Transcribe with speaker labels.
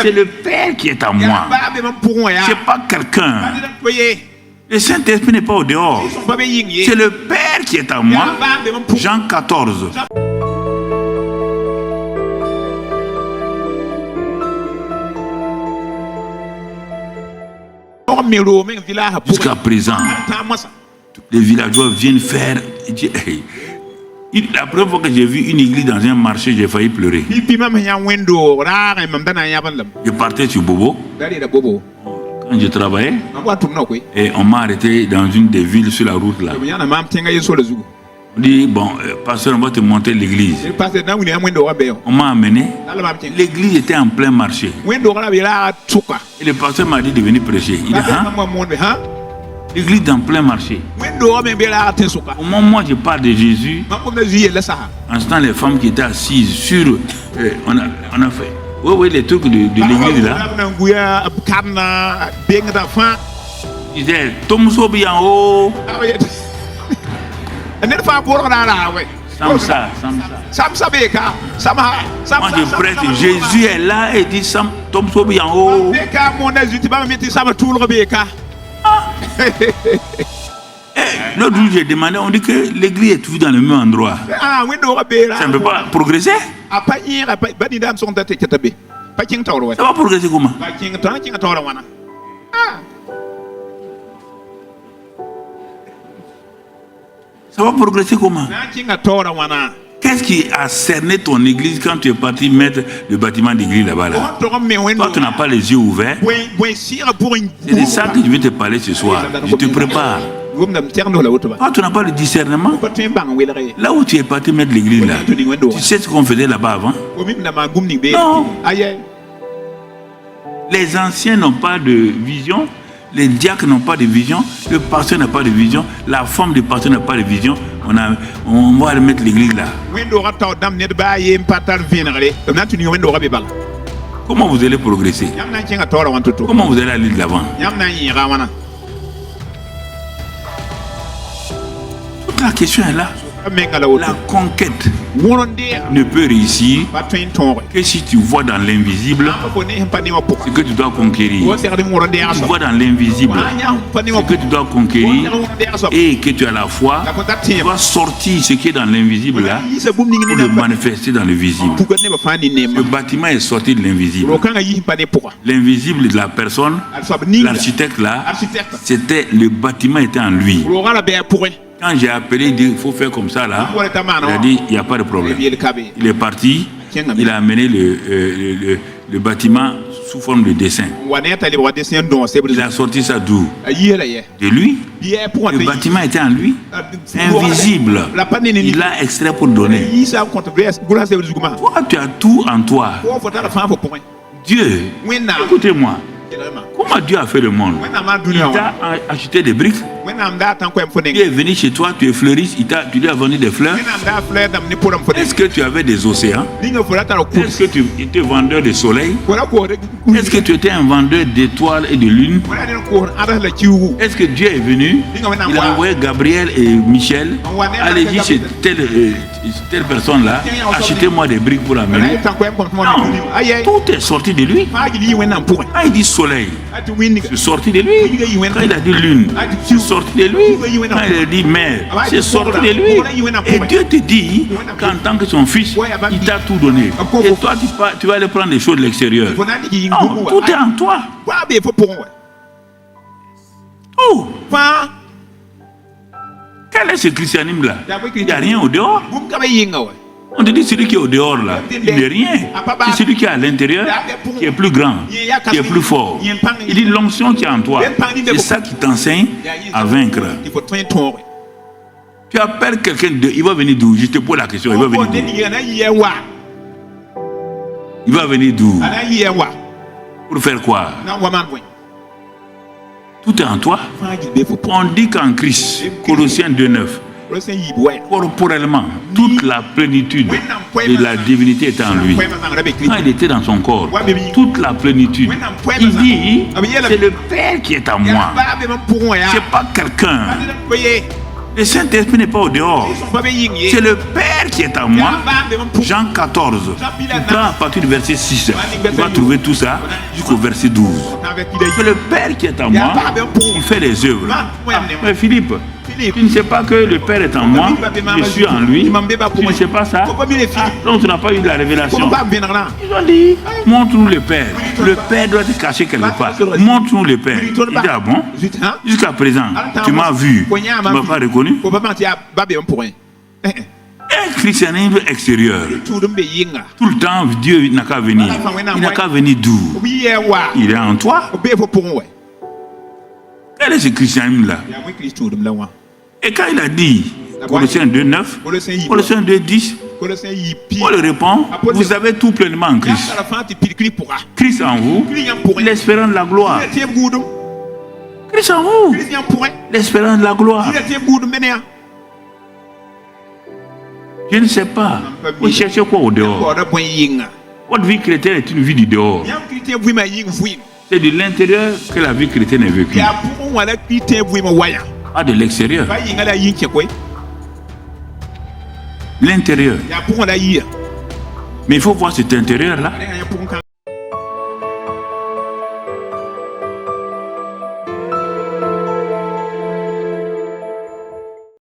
Speaker 1: C'est le Père qui est à moi. C'est pas quelqu'un. Le Saint-Esprit n'est pas au dehors. C'est le Père qui est à moi. Jean 14. Jusqu'à présent, les villageois viennent faire. La première fois que j'ai vu une église dans un marché, j'ai failli pleurer. Je partais sur Bobo. Quand je travaillais, et on m'a arrêté dans une des villes sur la route là. On dit, bon, pasteur, on va te monter l'église. On m'a amené. L'église était en plein marché. Et le pasteur m'a dit de venir prêcher. Il dit, hein? L'église en plein marché. Au moment où moi je parle de Jésus, en ce temps, les femmes qui étaient assises sur. On a fait. Oui, les trucs de l'église là. Ils disaient, Tom Sobi en haut. Samsa. Moi je prête, Jésus est là et dit Tom Sobi en haut. L'autre jour j'ai demandé, on dit que l'église est toujours dans le même endroit. Ça ne peut pas progresser. Ça va progresser comment? Ça va progresser comment? Qu'est-ce qui a cerné ton église quand tu es parti mettre le bâtiment d'église là-bas là? Toi, tu n'as pas les yeux ouverts. C'est de ça que je vais te parler ce soir. Je te prépare. Toi, tu n'as pas le discernement. Là où tu es parti mettre l'église là, tu sais ce qu'on faisait là-bas avant? Non. Les anciens n'ont pas de vision. Les diacres n'ont pas de vision, le pasteur n'a pas de vision, la femme du pasteur n'a pas de vision. On va aller mettre l'église là. Comment vous allez progresser? Comment vous allez aller de l'avant? Toute la question est là. La conquête ne peut réussir que si tu vois dans l'invisible ce que tu dois conquérir. Si tu vois dans l'invisible ce que tu dois conquérir et que tu as la foi, tu dois sortir ce qui est dans l'invisible là pour le manifester dans le visible. Le bâtiment est sorti de l'invisible. L'invisible de la personne, l'architecte là, c'était le bâtiment était en lui. Quand j'ai appelé, il dit il faut faire comme ça là. Il a dit il n'y a pas de problème. Il est parti, il a amené le bâtiment sous forme de dessin. Il a sorti ça d'où? De lui. Le bâtiment était en lui, invisible. Il l'a extrait pour donner. Toi, tu as tout en toi. Dieu, écoutez-moi. Comment Dieu a fait le monde? Il t'a acheté des briques. Il est venu chez toi, tu es fleuriste, tu lui as vendu des fleurs. Est-ce que tu avais des océans? Est-ce que tu étais vendeur de soleil? Est-ce que tu étais un vendeur d'étoiles et de lune? Est-ce que Dieu est venu? Il a envoyé Gabriel et Michel. Allez-y chez telle personne là, achetez-moi des briques pour amener. Non, tout est sorti de lui. Quand il dit soleil, c'est sorti de lui. Quand il a dit lune, c'est sorti de lui. Quand il a dit mer, c'est sorti de lui. Et Dieu te dit qu'en tant que son fils, il t'a tout donné. Et toi, tu vas aller prendre des choses de l'extérieur. Non, tout est en toi. Tout. Quel est ce christianisme là? Il n'y a rien au dehors. On te dit celui qui est au dehors là, il n'est rien. C'est celui qui est à l'intérieur qui est plus grand, qui est plus fort. Il dit l'onction qui est en toi. C'est ça qui t'enseigne à vaincre. Tu appelles quelqu'un de... Il va venir d'où? Je te pose la question. Il va venir d'où? Il va venir d'où? Pour faire quoi? Tout est en toi. On dit qu'en Christ, Colossiens 2:9, corporellement, toute la plénitude de la divinité est en lui. Quand il était dans son corps, toute la plénitude. Il dit, c'est le Père qui est en moi. C'est pas quelqu'un. Le Saint-Esprit n'est pas au dehors. C'est le Père qui est en moi. Jean 14. Prends à partir du verset 6. Tu vas trouver tout ça jusqu'au verset 12. C'est le Père qui est en moi. Il fait les œuvres. Mais Philippe, tu ne sais pas que le Père est en moi, je suis en lui. Tu ne sais pas ça? Donc tu n'as pas eu de la révélation. Ils ont dit, montre-nous le Père. Le Père doit être caché quelque part. Montre-nous le Père. Il dit, ah bon? Jusqu'à présent, tu m'as vu. Tu ne m'as pas reconnu. Un christianisme extérieur. Tout le temps, Dieu n'a qu'à venir. Il n'a qu'à venir d'où? Il est en toi. Quel est ce christianisme-là? Et quand il a dit, Colossiens 2:9, Colossiens 2:10, on le répond, vous avez tout pleinement en Christ. Christ en vous, l'espérance de la gloire. Christ en vous, l'espérance de la gloire. Je ne sais pas. Vous cherchez quoi au dehors? Votre vie chrétienne est une vie du dehors. C'est de l'intérieur que la vie chrétienne est vécue. Pas de l'extérieur. L'intérieur. Mais il faut voir cet intérieur-là.